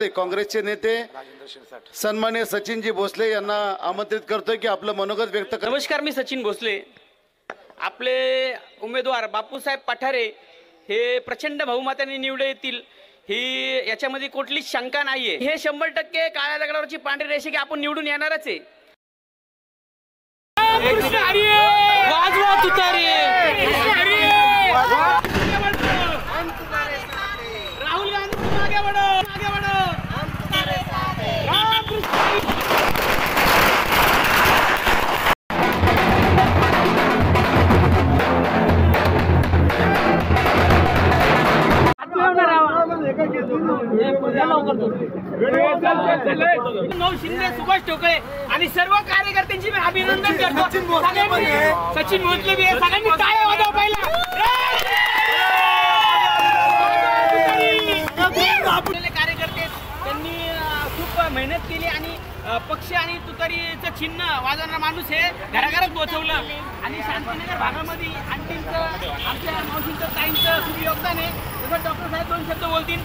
काँग्रेसचे नेते सन्माननीय सचिनजी भोसले यांना आमंत्रित करतोय की आपलं मनोगत व्यक्त कर। नमस्कार, मी सचिन भोसले। आपले उमेदवार बापूसाहेब पठारे हे प्रचंड बहुमताने निवडून येतील ही याच्यामध्ये कुठलीच शंका नाहीये। हे 100% काळ्या दगडावरची पांढरी रेषा की आपण निवडून येणारच आहे। वाजवा तुतारी, राहुल गांधी आगे बढ़ो, आगे बढ़ो, राम कृष्ण। शिंदे, सुभाष ठोकळे आणि सर्व कार्यकर्त्यांची मी अभिनंदन करतो। सचिन भोसले भी सगळ्यांनी टाळ्या वाजवा पहिला। कार्यकर्ते त्यांनी खूप मेहनत केली आणि पक्ष आणि तुतारीचं चिन्ह वाजवणारा माणूस हे घराघरात पोहोचवलं आणि शांतीनगर भागामध्ये आणखींचं आमच्या मावशींचं ताईंचं खूप योगदान आहे। डॉक्टर साहेब 2 शब्द बोलतील।